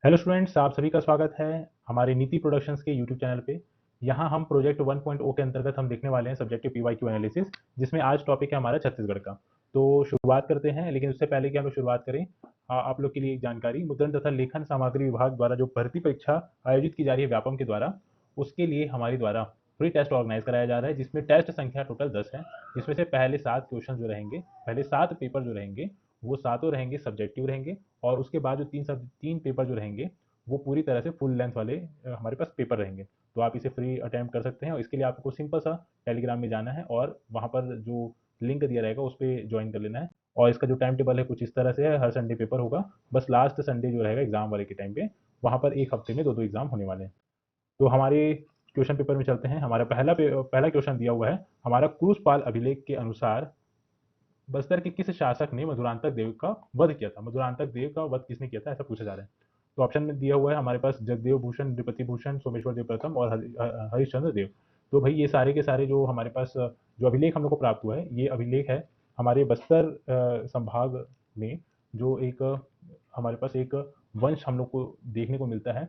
Hello students, आप सभी का स्वागत है हमारे नीति प्रोडक्शंस के यूट्यूब चैनल पे। यहाँ हम प्रोजेक्ट 1.0 के अंतर्गत हम देखने वाले हैं सब्जेक्टिव पीवाईक्यू एनालिसिस, जिसमें आज टॉपिक है हमारा छत्तीसगढ़ का। तो शुरुआत करते हैं, लेकिन उससे पहले कि हम लोग शुरुआत करें, आप लोग के लिए एक जानकारी। मुद्रण तथा लेखन सामग्री विभाग द्वारा जो भर्ती परीक्षा आयोजित की जा रही है व्यापम के द्वारा, उसके लिए हमारे द्वारा फ्री टेस्ट ऑर्गेनाइज कराया जा रहा है, जिसमें टेस्ट संख्या टोटल 10 है। जिसमें से पहले 7 क्वेश्चन जो रहेंगे, पहले 7 पेपर जो रहेंगे, वो सातों रहेंगे सब्जेक्टिव रहेंगे। और उसके बाद जो तीन पेपर जो रहेंगे, वो पूरी तरह से फुल लेंथ वाले हमारे पास पेपर रहेंगे। तो आप इसे फ्री अटेम्प्ट कर सकते हैं, और इसके लिए आपको सिंपल सा टेलीग्राम में जाना है और वहाँ पर जो लिंक दिया रहेगा उस पर ज्वाइन कर लेना है। और इसका जो टाइम टेबल है कुछ इस तरह से है, हर संडे पेपर होगा। बस लास्ट संडे जो रहेगा एग्जाम वाले के टाइम पे, वहाँ पर एक हफ्ते में दो दो एग्जाम होने वाले हैं। तो हमारे क्वेश्चन पेपर में चलते हैं। हमारा पहला क्वेश्चन दिया हुआ है, हमारा क्रूसपाल अभिलेख के अनुसार बस्तर के किस शासक ने मधुरांतक देव का वध किया था। मधुरांतक देव का वध किसने किया था, ऐसा पूछा जा रहा है। तो ऑप्शन में दिया हुआ है हमारे पास जगदेव भूषण, नृपति भूषण, सोमेश्वर देव प्रथम और हरिश्चंद्र देव। तो भाई ये सारे के सारे जो हमारे पास जो अभिलेख हम लोग को प्राप्त हुआ है, ये अभिलेख है हमारे बस्तर संभाग में। जो एक हमारे पास एक वंश हम लोग को देखने को मिलता है,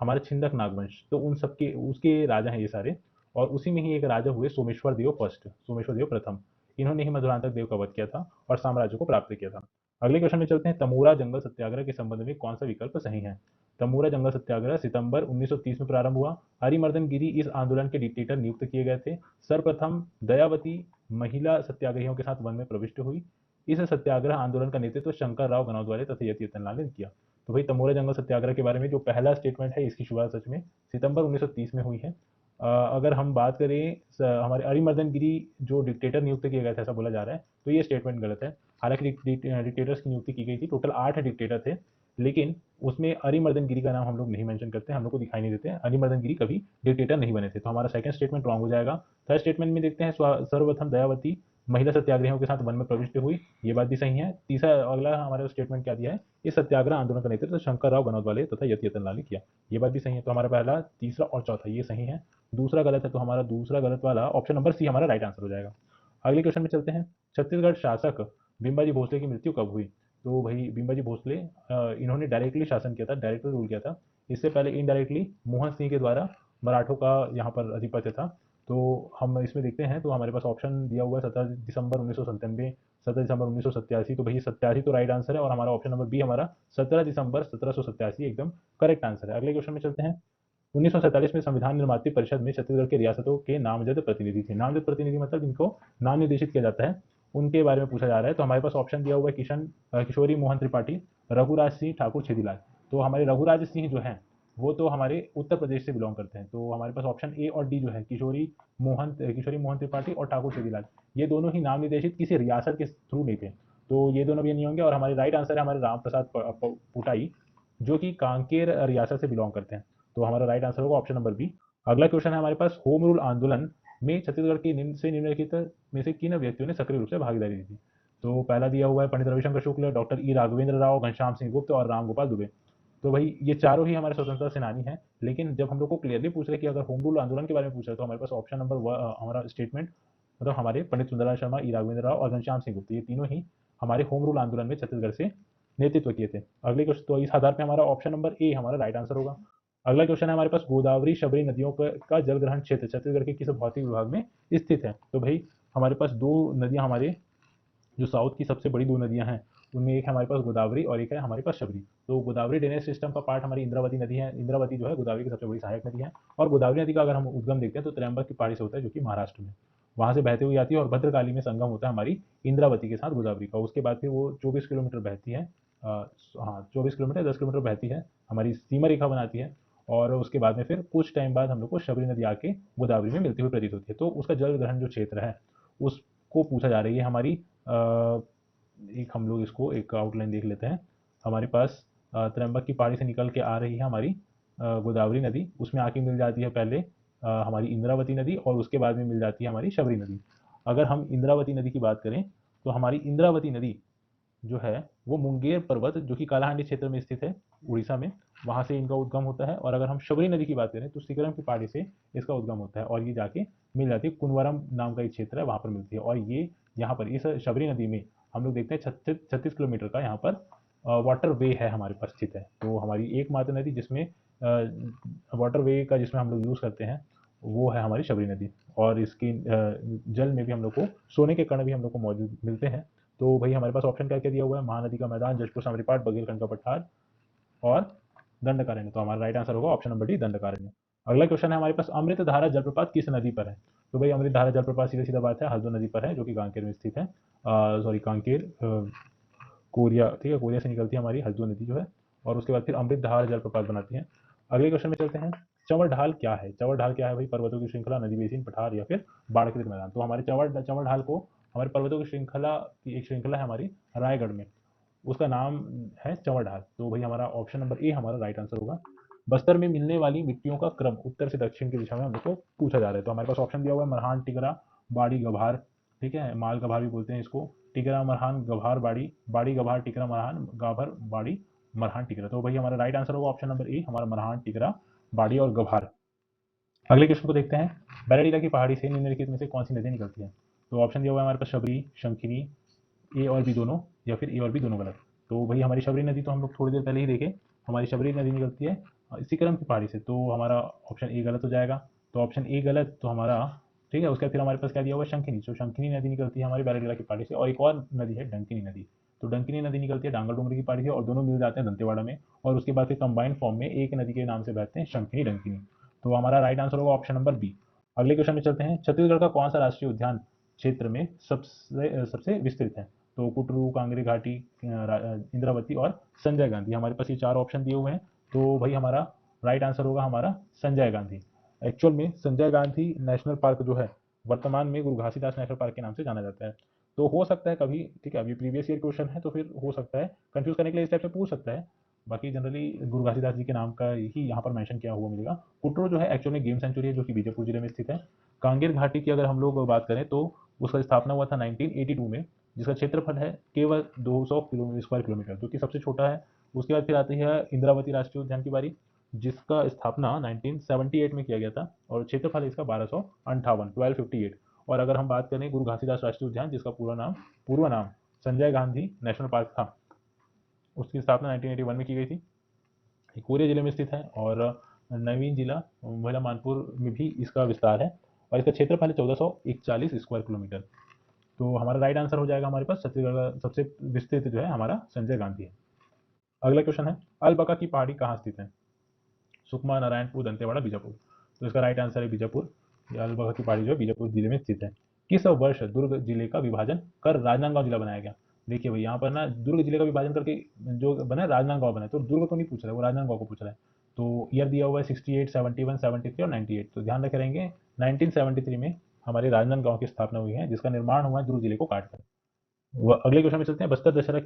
हमारे छिंदक नागवंश। तो उन सबके उसके राजा हैं ये सारे। और उसी में ही एक राजा हुए सोमेश्वर देव फर्स्ट, सोमेश्वर देव प्रथम। इन्होंने ही मधुरांतक देव का वध किया था और साम्राज्य को प्राप्त किया था। अगले क्वेश्चन में चलते हैं, तमोरा जंगल सत्याग्रह के संबंध में कौन सा विकल्प सही है। तमोरा जंगल सत्याग्रह सितंबर 1930 में प्रारंभ हुआ। हरिमर्दन गिरी इस आंदोलन के डिक्टेटर नियुक्त किए गए थे। सर्वप्रथम दयावती महिला सत्याग्रहियों के साथ वन में प्रविष्ट हुई। इस सत्याग्रह आंदोलन का नेतृत्व शंकर राव गनौदवाले तथा यति रतनलाल ने किया। तो भाई तमोरा जंगल सत्याग्रह के बारे में जो पहला स्टेटमेंट है, इसकी शुरुआत सच में सितंबर 1930 में हुई है। अगर हम बात करें हमारे अरिमर्दन गिरी जो डिक्टेटर नियुक्त किए गए थे, ऐसा बोला जा रहा है, तो ये स्टेटमेंट गलत है। हालांकि डिक्टेटर्स की नियुक्ति की गई थी, टोटल 8 डिक्टेटर थे। लेकिन उसमें अरिमर्दन गिरी का नाम हम लोग नहीं मेंशन करते, हम लोग को दिखाई नहीं देते। अरिमर्दन गिरी कभी डिक्टेटर नहीं बने थे, तो हमारा सेकंड स्टेटमेंट रॉन्ग हो जाएगा। थर्ड स्टेटमेंट में देखते हैं, सर्वप्रथम दयावती महिला सत्याग्रहियों के साथ वन में प्रविष्ट हुई, ये बात भी सही है। तीसरा अगला हमारा स्टेटमेंट क्या दिया है, इस सत्याग्रह आंदोलन का नेतृत्व शंकर राव गनौदवाले तथा यति रतनलाल ने किया, ये बात भी सही है। तो हमारा पहला, तीसरा और चौथा ये सही है। दूसरा गलत है, तो हमारा दूसरा गलत वाला ऑप्शन नंबर सी हमारा राइट आंसर हो जाएगा। अगले क्वेश्चन में चलते हैं, छत्तीसगढ़ शासक बिम्बाजी भोसले की मृत्यु कब हुई। तो भाई बिम्बाजी भोसले इन्होंने डायरेक्टली शासन किया था, डायरेक्टली रूल किया था। इससे पहले इनडायरेक्टली मोहन सिंह के द्वारा मराठों का यहाँ पर अधिपत्य था। तो हम इसमें देखते हैं, तो हमारे पास ऑप्शन दिया हुआ है 17 दिसंबर 1997, 17 दिसंबर 1987। तो भाई 87 तो राइट आंसर है, और हमारा ऑप्शन नंबर बी हमारा 17 दिसंबर 1787 एकदम करेक्ट आंसर है। अगले क्वेश्चन में चलते हैं, 1947 में संविधान निर्मात्री परिषद में छत्तीसगढ़ के रियासतों के नामजद प्रतिनिधि थे। नामजद प्रतिनिधि मतलब जिनको नाम निर्देशित किया जाता है, उनके बारे में पूछा जा रहा है। तो हमारे पास ऑप्शन दिया हुआ है किशोरी मोहन त्रिपाठी, रघुराज सिंह, ठाकुर छेदीलाल। तो हमारे रघुराज सिंह जो हैं, वो तो हमारे उत्तर प्रदेश से बिलोंग करते हैं। तो हमारे पास ऑप्शन ए और डी जो है, किशोरी मोहन त्रिपाठी और ठाकुर छेदीलाल, ये दोनों ही नाम निर्देशित किसी रियासत के थ्रू नहीं थे। तो ये दोनों भी नहीं होंगे। और हमारे राइट आंसर है हमारे राम प्रसाद पुटाई, जो कि कांकेर रियासत से बिलोंग करते हैं। तो हमारा राइट आंसर होगा ऑप्शन नंबर बी। अगला क्वेश्चन है हमारे पास, होम रूल आंदोलन में छत्तीसगढ़ के निम्नलिखित में से किन व्यक्तियों ने सक्रिय रूप से भागीदारी दी थी। तो पहला दिया हुआ है पंडित रविशंकर शुक्ल, डॉक्टर ई राघवेंद्र राव, घनश्याम सिंह गुप्त और राम गोपाल दुबे। तो भाई ये चारों ही हमारे स्वतंत्रता सेनानी हैं। लेकिन जब हम लोग को क्लियरली पूछ रहे कि अगर होम रूल आंदोलन के बारे में पूछ रहे, तो हमारे पास ऑप्शन नंबर हमारा स्टेटमेंट, मतलब हमारे पंडित सुंदरलाल शर्मा, ई राघवेंद्र राव और घनश्याम सिंह गुप्त, ये तीनों ही हमारे होम रूल आंदोलन में छत्तीसगढ़ से नेतृत्व किए थे। अगले क्वेश्चन, तो इस आधार पे हमारा ऑप्शन नंबर ए हमारा राइट आंसर होगा। अगला क्वेश्चन है हमारे पास, गोदावरी शबरी नदियों का जलग्रहण क्षेत्र छत्तीसगढ़ के किस भौतिक विभाग में स्थित है। तो भाई हमारे पास दो नदियां, हमारे जो साउथ की सबसे बड़ी दो नदियां हैं, उनमें एक है हमारे पास गोदावरी और एक है हमारे पास शबरी। तो गोदावरी ड्रेनेज सिस्टम का पार्ट हमारी इंद्रावती नदी है। इंद्रावती जो है गोदावरी की सबसे बड़ी सहायक नदी है। और गोदावरी नदी का अगर हम उद्गम देखते हैं, तो त्र्यंबक की पहाड़ी से होता है, जो कि महाराष्ट्र में, वहां से बहते हुए आती है। और भद्रकाली में संगम होता है हमारी इंद्रावती के साथ गोदावरी का। उसके बाद फिर वो 24 किलोमीटर बहती है, हाँ 24 किलोमीटर, 10 किलोमीटर बहती है, हमारी सीमा रेखा बनाती है। और उसके बाद में फिर कुछ टाइम बाद हम लोग को शबरी नदी आके गोदावरी में मिलती हुई प्रतीत होती है। तो उसका जल ग्रहण जो क्षेत्र है, उसको पूछा जा रही है हमारी। एक हम लोग इसको एक आउटलाइन देख लेते हैं। हमारे पास त्र्यंबक की पहाड़ी से निकल के आ रही है हमारी गोदावरी नदी, उसमें आके मिल जाती है पहले हमारी इंद्रावती नदी, और उसके बाद में मिल जाती है हमारी शबरी नदी। अगर हम इंद्रावती नदी की बात करें, तो हमारी इंद्रावती नदी जो है वो मुंगेर पर्वत, जो कि कालाहांडी क्षेत्र में स्थित है, उड़ीसा में, वहां से इनका उद्गम होता है। और अगर हम शबरी नदी की बात करें, तो सिकरम की पहाड़ी से इसका उद्गम होता है, और ये जाके मिल जाती है कुनवरम नाम का एक क्षेत्र है, वहां पर मिलती है। और ये यहाँ पर इस शबरी नदी में हम लोग देखते हैं 36 किलोमीटर का यहाँ पर वाटर वे है हमारे पास स्थित है। तो हमारी एकमात्र नदी जिसमें वाटर वे का जिसमें हम लोग यूज़ करते हैं वो है हमारी शबरी नदी। और इसकी जल में भी हम लोग को सोने के कण भी हम लोग को मौजूद मिलते हैं। तो भाई हमारे पास ऑप्शन क्या क्या दिया हुआ है, महानदी का मैदान, जशपुर सामरीपाट, बघेलखंड का पठार और दंडकारण्य। तो हमारा राइट आंसर होगा ऑप्शन नंबर डी, दंडकारण्य। अगला क्वेश्चन है हमारे पास, अमृतधारा जलप्रपात किस नदी पर है? तो भाई अमृतधारा जलप्रपात सीधा सीधा बात है हल्दो नदी पर है, जो कि कांकेर में स्थित है। सॉरी कांकेर, कोरिया, ठीक है, कोरिया से निकलती है हमारी हल्दो नदी जो है, और उसके बाद फिर अमृतधारा जलप्रपात बनाती है। अगले क्वेश्चन में चलते हैं, चंवर ढाल क्या है? चंवर ढाल क्या है भाई? पर्वतों की श्रृंखला, नदी बेसिन, पठार या फिर बाढ़ग्रस्त मैदान। तो हमारे चंवर ढाल को हमारे पर्वतों की श्रृंखला की एक श्रृंखला है हमारी रायगढ़ में, उसका नाम है चंवर ढाल। तो भाई हमारा ऑप्शन नंबर ए हमारा राइट आंसर होगा। बस्तर में मिलने वाली मिट्टियों का क्रम उत्तर से दक्षिण की दिशा में हम लोग को पूछा जा रहा है। तो हमारे पास ऑप्शन दिया हुआ है मरहान, टिगरा, बाड़ी, गभार, ठीक है, माल गभार भी बोलते हैं इसको, टिगरा, मरहान, गभार, बाड़ी, बाड़ी, गभार, टिगरा, मरहान, गाभर, बाड़ी, मरहान, टिगरा। तो भाई हमारा राइट आंसर होगा ऑप्शन नंबर ए हमारा मरहान, टिगरा, बाड़ी और गभार। अगले क्वेश्चन को देखते हैं, बैराडीला की पहाड़ी से निम्नलिखित में से कौन सी नदी निकलती है? तो ऑप्शन दिया हुआ है हमारे पास शबरी, शंखिनी, ए और बी दोनों, या फिर ए और बी दोनों गलत। तो भाई हमारी शबरी नदी तो हम लोग थोड़ी देर पहले ही देखे, हमारी शबरी नदी निकलती है इसी क्रम की पहाड़ी से। तो हमारा ऑप्शन ए गलत हो जाएगा। तो ऑप्शन ए गलत, तो हमारा ठीक है। उसके बाद फिर हमारे पास क्या दिया हुआ है, शंखिनी। तो शंखिनी नदी निकलती है हमारी बैराडीला की पहाड़ी से, और एक और नदी है डंकिनी नदी। तो डंकिनी नदी निकलती है डांगल डोंगरी की पहाड़ी से, और दोनों मिल जाते हैं दंतेवाड़ा में, और उसके बाद फिर कंबाइंड फॉर्म में एक नदी के नाम से बहते हैं, शंखिनी, डंकिनी। तो हमारा राइट आंसर होगा ऑप्शन नंबर बी। अगले क्वेश्चन में चलते हैं, छत्तीसगढ़ का कौन सा राष्ट्रीय उद्यान क्षेत्र में सबसे सबसे विस्तृत है? तो कुटरू, कांगरी घाटी, इंद्रावती और संजय गांधी। हमारे पास ये चार ऑप्शन दिए हुए हैं। तो भाई हमारा राइट आंसर होगा हमारा संजय गांधी। एक्चुअल में संजय गांधी नेशनल पार्क जो है वर्तमान में गुरु घासीदास नेशनल पार्क के नाम से जाना जाता है। तो हो सकता है कभी, ठीक है, अभी प्रीवियस ईयर क्वेश्चन है तो फिर हो सकता है कंफ्यूज करने के लिए इस टाइप से पूछ सकता है। बाकी जनरली गुरु घासीदास जी के नाम का ही यहाँ पर मेंशन किया हुआ मिलेगा। कुटरू जो है एक्चुअल में गेम सेंचुरी है, जो कि बीजापुर जिले में स्थित है। कांगेर घाटी की अगर हम लोग बात करें तो उसका स्थापना हुआ था 1982 में, जिसका क्षेत्रफल है केवल 200 स्क्वायर किलोमीटर, जो कि सबसे छोटा है। उसके बाद फिर आती है इंद्रावती राष्ट्रीय उद्यान की बारी, जिसका स्थापना 1978 में किया गया था, और क्षेत्रफल इसका 1258। और अगर हम बात करें गुरु घासीदास राष्ट्रीय उद्यान, जिसका पूर्व नाम संजय गांधी नेशनल पार्क था, उसकी स्थापना 1981 में की गई थी। कोरिया जिले में स्थित है, और नवीन जिला महिला मानपुर में भी इसका विस्तार है, और इसका क्षेत्रफल है 1441 स्क्वायर किलोमीटर। तो हमारा राइट आंसर हो जाएगा हमारे पास छत्तीसगढ़ का सबसे विस्तृत जो है हमारा संजय गांधी है। अगला क्वेश्चन है, अलबका की पहाड़ी कहाँ स्थित है? सुकमा, नारायणपुर, दंतेवाड़ा, बीजापुर। तो इसका राइट आंसर है बीजापुर। अलबका की पहाड़ी जो है बीजापुर जिले में स्थित है। किस वर्ष दुर्ग जिले का विभाजन कर राजनांदगांव जिला बनाया गया? देखिए भाई यहाँ पर ना दुर्ग जिले का विभाजन करके जो बना है राजनांदगांव बना है, तो दुर्ग को नहीं पूछ रहा है, वो राजनांदगांव को पूछ रहा है। तो ईयर दिया हुआ है 68, 71, 73 और 98। तो ध्यान रखे रहेंगे 1973 में हमारे राजनांदगांव की स्थापना हुई है, जिसका निर्माण हुआ है दुर्ग जिले को काटकर। अगले क्वेश्चन में चलते हैं, बस्तर दशहरा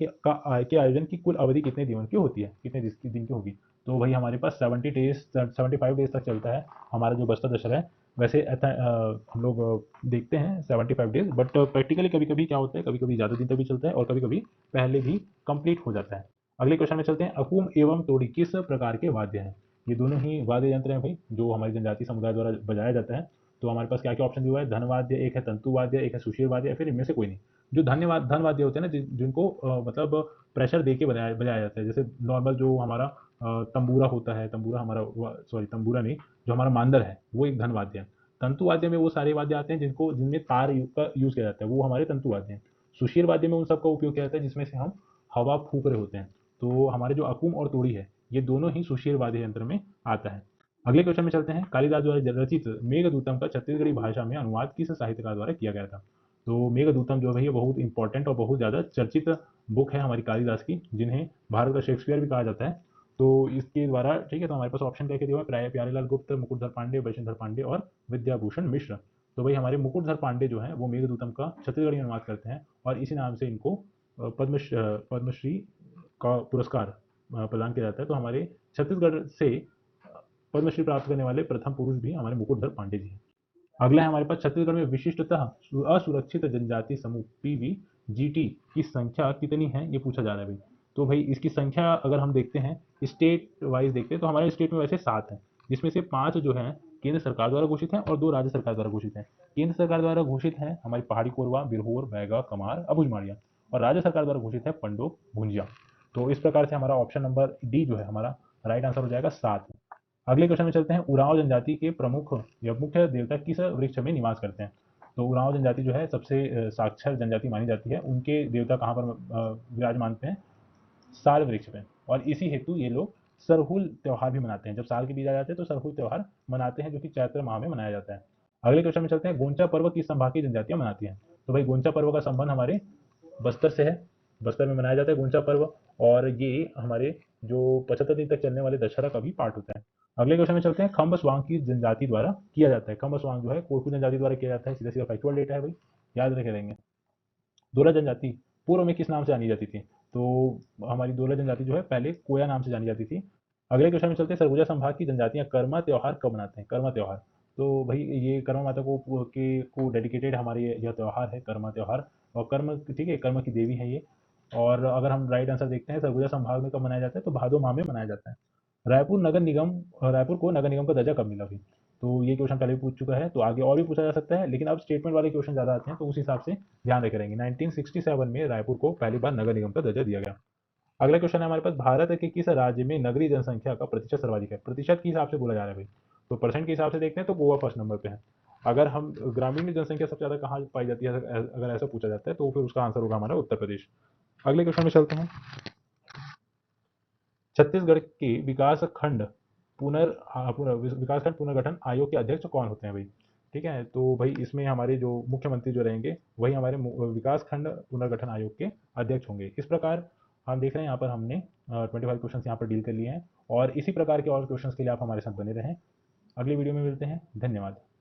के आयोजन की कुल अवधि कितने दिनों की होती है, कितने दिन की होगी? तो भाई हमारे पास 75 डेज तक चलता है हमारा जो बस्तर दशहरा है। वैसे हम लोग देखते हैं 75 डेज, बट प्रैक्टिकली कभी कभी क्या होता है, कभी कभी ज़्यादा दिन तक भी चलता है, और कभी कभी पहले भी कंप्लीट हो जाता है। अगले क्वेश्चन में चलते हैं, अकूम एवं तोड़ी किस प्रकार के वाद्य हैं? ये दोनों ही वाद्य यंत्र हैं भाई, जो हमारी जनजाति समुदाय द्वारा बजाया जाता है। तो हमारे पास क्या क्या ऑप्शन दिया हुआ है, धनवाद्य, एक है तंतुवाद्य, एक है सुशील वाद्य, या फिर इनमें से कोई नहीं। जो धनवाद्य होते हैं ना, जिनको मतलब प्रेशर दे के बजाया बजाया जाता है, जैसे नॉर्मल जो हमारा तंबूरा होता है, तंबूरा हमारा, सॉरी तंबूरा नहीं, जो हमारा मांदर है वो एक धनवाद्य है। तंतुवाद्य में वो सारे वाद्य आते हैं जिनमें तार का यूज किया जाता है, वो हमारे तंतुवाद्य हैं। सुशील वाद्य में उन सबका उपयोग किया जाता है जिसमें से हम हवा फूक रहे होते हैं। तो हमारे जो अकुम और तोड़ी है, ये दोनों ही सुशील वाद्य यंत्र में आता है। अगले क्वेश्चन में चलते हैं, कालिदास द्वारा रचित मेघदूतम का छत्तीसगढ़ी भाषा में अनुवाद किस साहित्यकार द्वारा किया गया था? तो मेघदूतम जो है ये बहुत इंपॉर्टेंट और बहुत ज़्यादा चर्चित बुक है हमारी कालिदास की, जिन्हें भारत का शेक्सपियर भी कहा जाता है। तो इसके द्वारा, ठीक है, तो हमारे पास ऑप्शन क्या क्या दिया हुआ है, प्यारेलाल गुप्त, मुकुटधर पांडे, वैशंधर पांडे और विद्याभूषण मिश्र। तो भाई हमारे मुकुटधर पांडे जो है वो मेघदूतम का छत्तीसगढ़ी अनुवाद करते हैं, और इसी नाम से इनको पद्मश्री का पुरस्कार प्रदान किया जाता है। तो हमारे छत्तीसगढ़ से पद्मश्री प्राप्त करने वाले प्रथम पुरुष भी हमारे मुकुटधर पांडे जी हैं। अगला है हमारे पास, छत्तीसगढ़ में विशिष्टतः असुरक्षित जनजाति समूह पीवीजीटी की संख्या कितनी है, ये पूछा जा रहा है भाई। तो भाई इसकी संख्या अगर हम देखते हैं स्टेट वाइज देखते हैं, तो हमारे स्टेट में वैसे 7 हैं, जिसमें से 5 जो है केंद्र सरकार द्वारा घोषित हैं और 2 राज्य सरकार द्वारा घोषित हैं। केंद्र सरकार द्वारा घोषित है हमारी पहाड़ी कोरवा, बिरहोर, बैगा, कमार, अबुझमाड़िया, और राज्य सरकार द्वारा घोषित है पंडोक, भुंजिया। तो इस प्रकार से हमारा ऑप्शन नंबर डी जो है हमारा राइट आंसर हो जाएगा 7। अगले क्वेश्चन में चलते हैं। उरांव जनजाति के प्रमुख या मुख्य देवता किस वृक्ष में निवास करते हैं? तो उरांव जनजाति जो है सबसे साक्षर जनजाति मानी जाती है। उनके देवता कहाँ पर विराजमान हैं? साल वृक्ष पे। और इसी हेतु ये लोग सरहुल त्योहार भी मनाते हैं। जब साल के बीज आ जाते हैं तो सरहुल त्योहार मनाते हैं, जो कि चैत्र माह में मनाया जाता है। अगले क्वेश्चन में चलते हैं। गोंचा पर्व किस संभाग की जनजातियां मनाती हैं? तो भाई गोंचा पर्व का संबंध हमारे बस्तर से है। बस्तर में मनाया जाता है गोंचा पर्व, और ये हमारे जो 75 दिन तक चलने वाले दशहरा का भी पार्ट होता है। अगले क्वेश्चन में चलते हैं। खम्ब स्वांग की जनजाति द्वारा किया जाता है। खम्ब स्वांग जो है कोरकू जनजाति द्वारा किया जाता है। सीधा सीधा फैक्चुअल डेटा है भाई, याद रखे रहेंगे। दोला जनजाति पूर्व में किस नाम से जानी जाती थी? तो हमारी दोला जनजाति जो है पहले कोया नाम से जानी जाती थी। अगले क्वेश्चन में चलते हैं। सरगुजा संभाग की जनजातियां कर्मा त्योहार कब मनाते हैं? कर्मा त्योहार, तो भाई ये कर्मा माता को डेडिकेटेड हमारे यह त्योहार है, कर्मा त्योहार। और कर्म, ठीक है, कर्म की देवी है ये। और अगर हम राइट आंसर देखते हैं सरगुजा संभाग में कब मनाया जाता है, तो भादो माह में मनाया जाता है। रायपुर नगर निगम, रायपुर को नगर निगम का दर्जा कब मिला भाई? तो ये क्वेश्चन पहले भी पूछ चुका है, तो आगे और भी पूछा जा सकता है, लेकिन अब स्टेटमेंट वाले क्वेश्चन ज्यादा आते हैं, तो उस हिसाब से ध्यान रखे रहेंगे। 1967 में रायपुर को पहली बार नगर निगम का दर्जा दिया गया। अगला क्वेश्चन है हमारे पास। भारत के किस राज्य में नगरीय जनसंख्या का प्रतिशत सर्वाधिक है? प्रतिशत के हिसाब से बोला जा रहा है भाई, तो परसेंट के हिसाब से देखते हैं तो गोवा फर्स्ट नंबर पे है। अगर हम ग्रामीण जनसंख्या सबसे ज्यादा कहाँ पाई जाती है, अगर ऐसा पूछा जाता है, तो फिर उसका आंसर होगा हमारा उत्तर प्रदेश। अगले क्वेश्चन में चलते हैं। छत्तीसगढ़ के विकास खंड पुनर्गठन आयोग के अध्यक्ष कौन होते हैं भाई? ठीक है, तो भाई इसमें हमारे जो मुख्यमंत्री जो रहेंगे वही हमारे विकास खंड पुनर्गठन आयोग के अध्यक्ष होंगे। इस प्रकार हम देख रहे हैं यहाँ पर हमने 25 क्वेश्चन यहाँ पर डील कर लिए हैं, और इसी प्रकार के और क्वेश्चन के लिए आप हमारे साथ बने रहें। अगली वीडियो में मिलते हैं। धन्यवाद।